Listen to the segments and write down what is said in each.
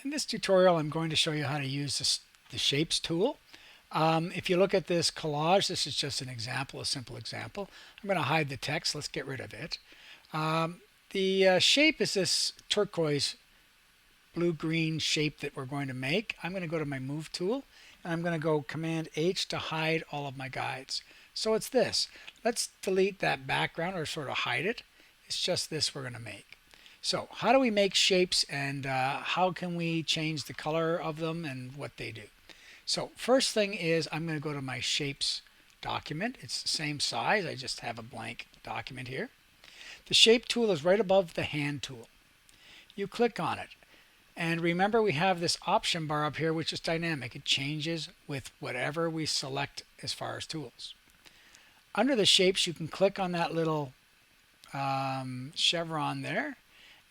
In this tutorial, I'm going to show you how to use the Shapes tool. If you look at this collage, this is just an example, a simple example. I'm going to hide the text. Let's get rid of it. The shape is this turquoise blue-green shape that we're going to make. I'm going to go to my Move tool, and I'm going to go Command H to hide all of my guides. So it's this. Let's delete that background or sort of hide it. It's just this we're going to make. So how do we make shapes, and how can we change the color of them and what they do? So first thing is I'm going to go to my shapes document. It's the same size. I just have a blank document here. The shape tool is right above the hand tool. You click on it. And remember, we have this option bar up here, which is dynamic. It changes with whatever we select as far as tools. Under the shapes, you can click on that little chevron there.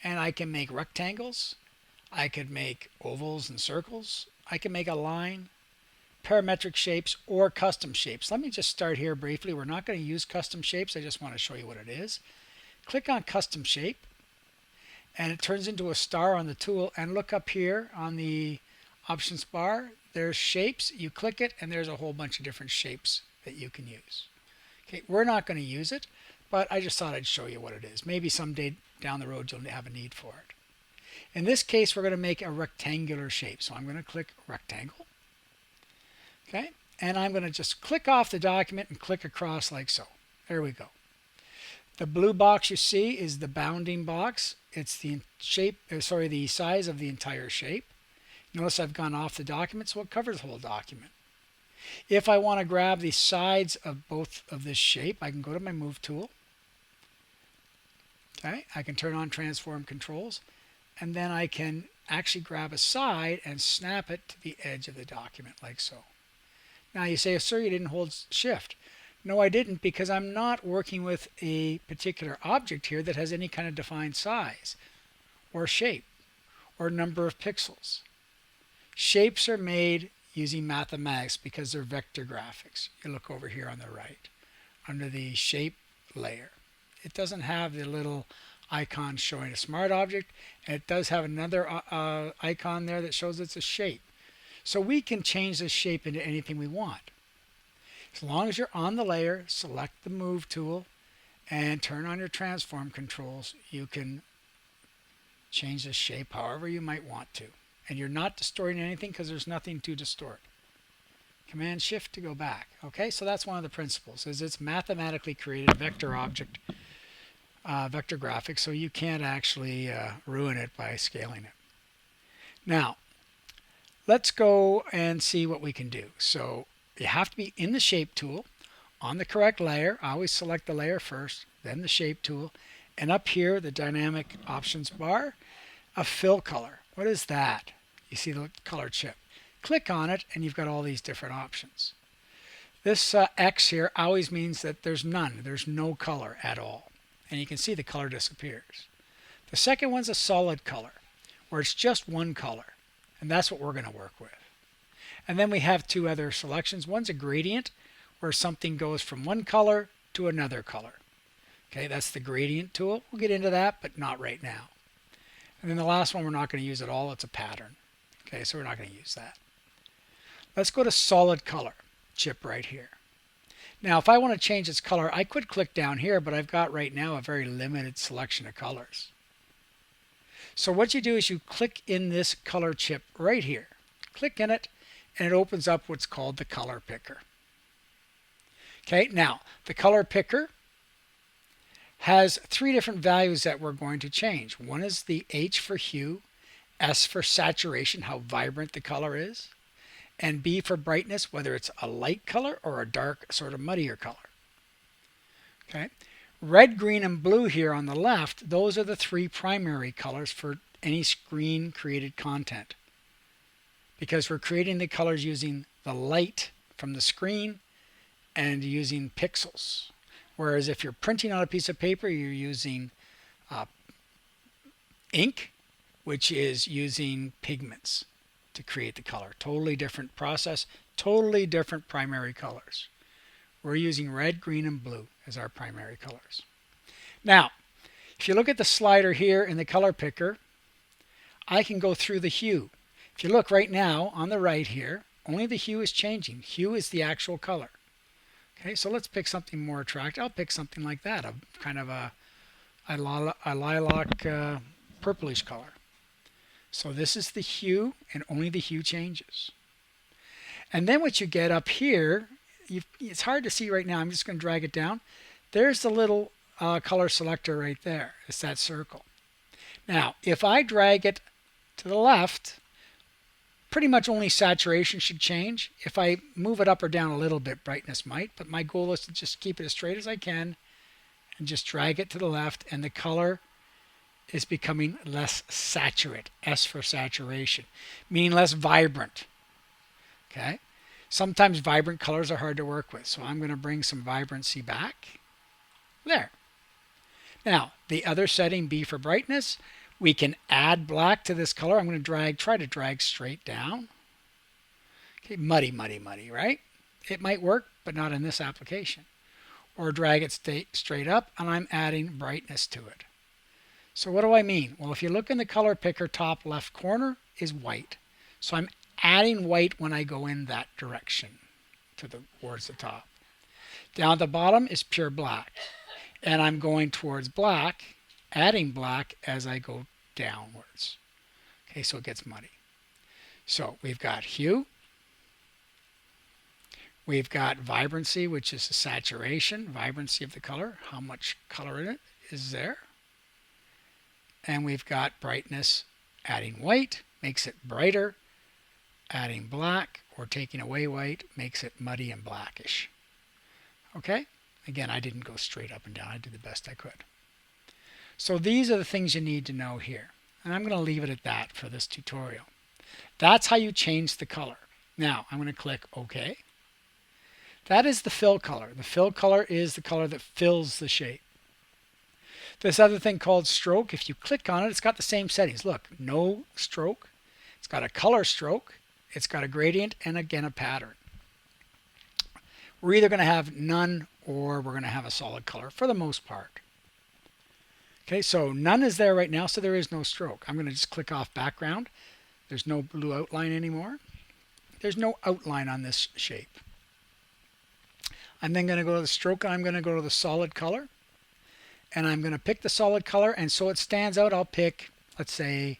And I can make rectangles, I could make ovals and circles, I can make a line, parametric shapes, or custom shapes. Let me just start here briefly. We're not going to use custom shapes. I just want to show you what it is. Click on custom shape, and it turns into a star on the tool. And look up here on the options bar. There's shapes. You click it, and there's a whole bunch of different shapes that you can use. Okay, we're not going to use it, but I just thought I'd show you what it is. Maybe someday down the road you'll have a need for it. In this case, we're going to make a rectangular shape. So I'm going to click rectangle. Okay, and I'm going to just click off the document and click across like so. There we go. The blue box you see is the bounding box. It's the the size of the entire shape. Notice I've gone off the document, so it covers the whole document. If I want to grab the sides of both of this shape, I can go to my Move tool. Okay, I can turn on transform controls, and then I can actually grab a side and snap it to the edge of the document like so. Now you say, sir, you didn't hold shift. No, I didn't, because I'm not working with a particular object here that has any kind of defined size or shape or number of pixels. Shapes are made using mathematics because they're vector graphics. You look over here on the right under the shape layer. It doesn't have the little icon showing a smart object, and it does have another icon there that shows it's a shape. So we can change this shape into anything we want. As long as you're on the layer, select the Move tool and turn on your transform controls, you can change the shape however you might want to. And you're not distorting anything because there's nothing to distort. Command Shift to go back. Okay, so that's one of the principles, is it's mathematically created vector object, vector graphics, so you can't actually ruin it by scaling it. Now, let's go and see what we can do. So you have to be in the shape tool on the correct layer. I always select the layer first, then the shape tool, and up here the dynamic options bar, a fill color. What is that? You see the color chip. Click on it and you've got all these different options. This X here always means that there's none. There's no color at all. And you can see the color disappears. The second one's a solid color, where it's just one color. And that's what we're going to work with. And then we have two other selections. One's a gradient, where something goes from one color to another color. Okay, that's the gradient tool. We'll get into that, but not right now. And then the last one we're not going to use at all. It's a pattern. Okay, so we're not going to use that. Let's go to solid color, chip right here. Now, if I want to change its color, I could click down here, but I've got right now a very limited selection of colors. So what you do is you click in this color chip right here. Click in it, and it opens up what's called the color picker. Okay, now the color picker has three different values that we're going to change. One is the H for hue, S for saturation, how vibrant the color is, and B for brightness, whether it's a light color or a dark, sort of muddier color. Okay, red, green, and blue here on the left, those are the three primary colors for any screen created content, because we're creating the colors using the light from the screen and using pixels. Whereas if you're printing on a piece of paper, you're using ink, which is using pigments to create the color. Totally different process, totally different primary colors. We're using red, green, and blue as our primary colors. Now, if you look at the slider here in the color picker, I can go through the hue. If you look right now on the right here, only the hue is changing. Hue is the actual color. Okay, so let's pick something more attractive. I'll pick something like that, a kind of a lilac purplish color. So this is the hue, and only the hue changes. And then what you get up here, it's hard to see right now. I'm just going to drag it down. There's the little color selector right there. It's that circle. Now, if I drag it to the left, pretty much only saturation should change. If I move it up or down a little bit, brightness might, but my goal is to just keep it as straight as I can and just drag it to the left, and the color is becoming less saturate. S for saturation, meaning less vibrant. Okay? Sometimes vibrant colors are hard to work with, so I'm going to bring some vibrancy back. There. Now, the other setting, B for brightness, we can add black to this color. I'm going to try to drag straight down. Okay, muddy, right? It might work, but not in this application. Or drag it straight up, and I'm adding brightness to it. So what do I mean? Well, if you look in the color picker, top left corner is white. So I'm adding white when I go in that direction towards the top. Down at the bottom is pure black. And I'm going towards black, adding black as I go downwards. Okay, so it gets muddy. So we've got hue. We've got vibrancy, which is the saturation, vibrancy of the color, how much color in it is there. And we've got brightness, adding white makes it brighter, adding black or taking away white makes it muddy and blackish. Okay? Again, I didn't go straight up and down. I did the best I could. So these are the things you need to know here. And I'm going to leave it at that for this tutorial. That's how you change the color. Now, I'm going to click OK. That is the fill color. The fill color is the color that fills the shape. This other thing called stroke, if you click on it, it's got the same settings. Look, no stroke. It's got a color stroke. It's got a gradient and again a pattern. We're either going to have none or we're going to have a solid color for the most part. Okay, so none is there right now, so there is no stroke. I'm going to just click off background. There's no blue outline anymore. There's no outline on this shape. I'm then going to go to the stroke, and I'm going to go to the solid color. And I'm going to pick the solid color, and so it stands out, I'll pick, let's say,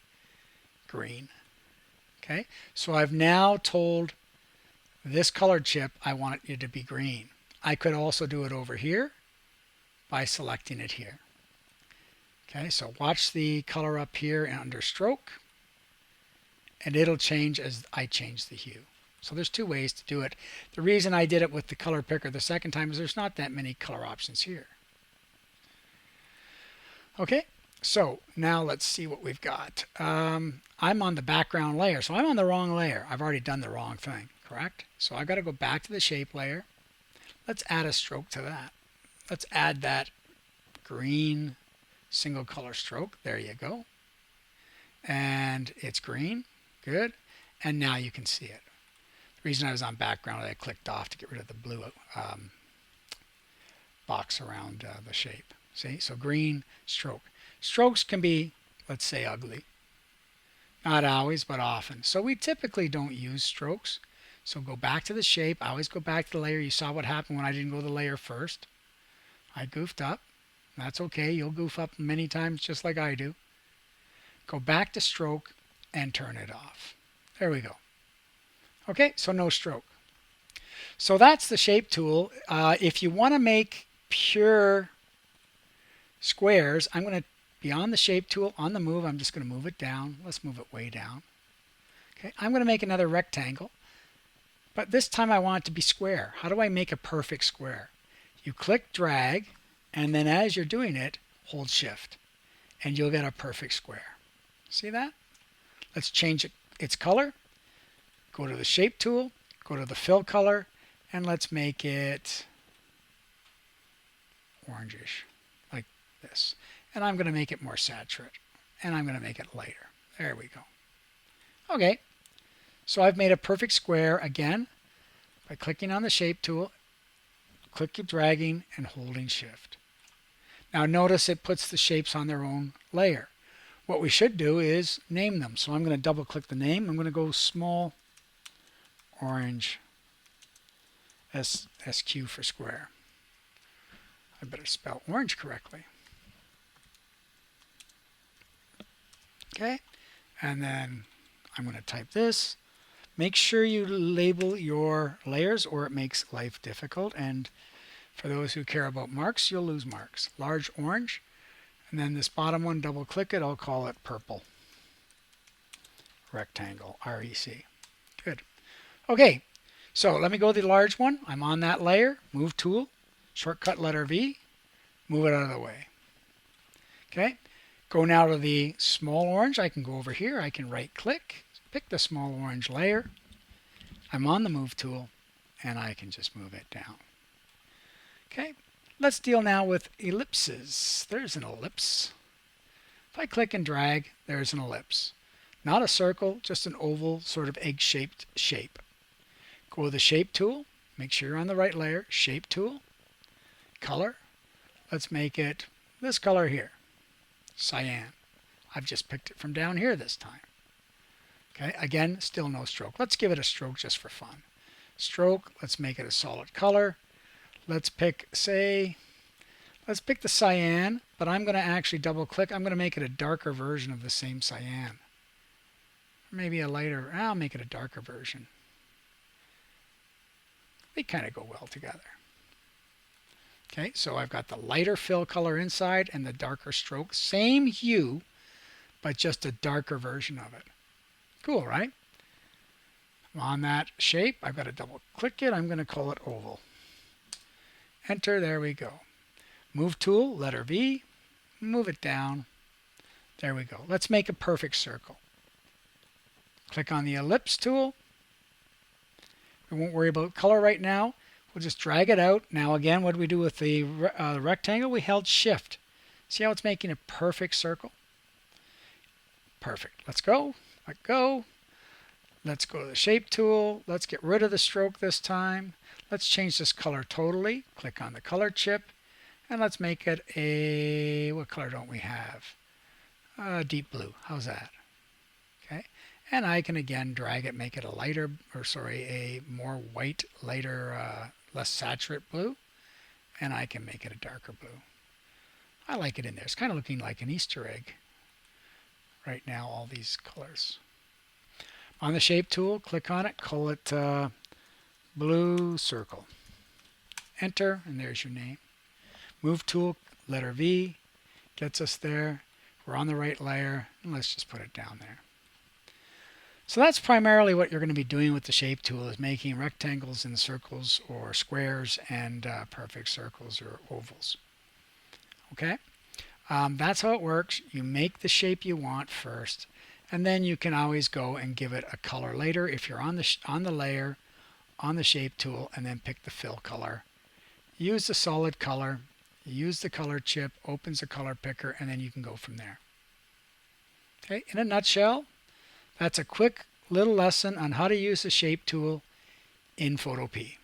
green. Okay, so I've now told this colored chip I want it to be green. I could also do it over here by selecting it here. Okay, so watch the color up here under stroke, and it'll change as I change the hue. So there's two ways to do it. The reason I did it with the color picker the second time is there's not that many color options here. Okay, so now let's see what we've got. I'm on the background layer, so I'm on the wrong layer. I've already done the wrong thing, correct? So I've got to go back to the shape layer. Let's add a stroke to that. Let's add that green single color stroke. There you go. And it's green. Good. And now you can see it. The reason I was on background, I clicked off to get rid of the blue box around the shape. See? So green stroke. Strokes can be, let's say, ugly. Not always, but often. So we typically don't use strokes. So go back to the shape. I always go back to the layer. You saw what happened when I didn't go to the layer first. I goofed up. That's okay. You'll goof up many times just like I do. Go back to stroke and turn it off. There we go. Okay, so no stroke. So that's the shape tool. If you want to make pure squares, I'm going to be on the shape tool, on the move. I'm just going to move it down. Let's move it way down. Okay, I'm going to make another rectangle, but this time I want it to be square. How do I make a perfect square? You click drag, and then as you're doing it, hold shift, and you'll get a perfect square. See that? Let's change its color. Go to the shape tool, go to the fill color, and let's make it orangish, like this. And I'm going to make it more saturated, and I'm going to make it lighter. There we go. Okay, so I've made a perfect square again by clicking on the shape tool, dragging, and holding shift. Now notice it puts the shapes on their own layer. what we should do is name them. So I'm going to double click the name. I'm going to go small orange SQ for square. I better spell orange correctly. Okay, and then I'm going to type this. Make sure you label your layers or it makes life difficult. And for those who care about marks, you'll lose marks. Large orange. And then this bottom one, double click it. I'll call it purple. Rectangle, REC. Good. Okay, so let me go to the large one. I'm on that layer. Move tool. Shortcut letter V. Move it out of the way. Okay. Go now to the small orange. I can go over here. I can right click. Pick the small orange layer. I'm on the move tool. And I can just move it down. Okay. Let's deal now with ellipses. There's an ellipse. If I click and drag, there's an ellipse. Not a circle, just an oval, sort of egg-shaped shape. Go to the shape tool. Make sure you're on the right layer. Shape tool. Color. Let's make it this color here. Cyan. I've just picked it from down here this time. Okay, again, still no stroke. Let's give it a stroke just for fun. Stroke, let's make it a solid color. Let's pick, let's pick the cyan, but I'm going to actually double click. I'm going to make it a darker version of the same cyan. Maybe a lighter, I'll make it a darker version. They kind of go well together. Okay, so I've got the lighter fill color inside and the darker stroke. Same hue, but just a darker version of it. Cool, right? I'm on that shape. I've got to double click it. I'm going to call it oval. Enter, there we go. Move tool, letter V, move it down. There we go. Let's make a perfect circle. Click on the ellipse tool. We won't worry about color right now. We'll just drag it out. Now again, what do we do with the rectangle? We held shift. See how it's making a perfect circle? Perfect. Let's go. Let go. Let's go to the shape tool. Let's get rid of the stroke this time. Let's change this color totally. Click on the color chip. And let's make it a, what color don't we have? Deep blue. How's that? Okay. And I can again drag it, make it a lighter, a more white, lighter, less saturated blue. And I can make it a darker blue. I like it in there. It's kind of looking like an Easter egg right now, all these colors. On the shape tool, click on it, call it blue circle. Enter, and there's your name. Move tool, letter V, gets us there. We're on the right layer, and let's just put it down there. So that's primarily what you're going to be doing with the shape tool, is making rectangles and circles or squares and perfect circles or ovals. Okay, that's how it works. You make the shape you want first, and then you can always go and give it a color later if you're on the layer, on the shape tool, and then pick the fill color. Use the solid color, use the color chip, opens the color picker, and then you can go from there. Okay, in a nutshell, that's a quick little lesson on how to use the shape tool in Photopea.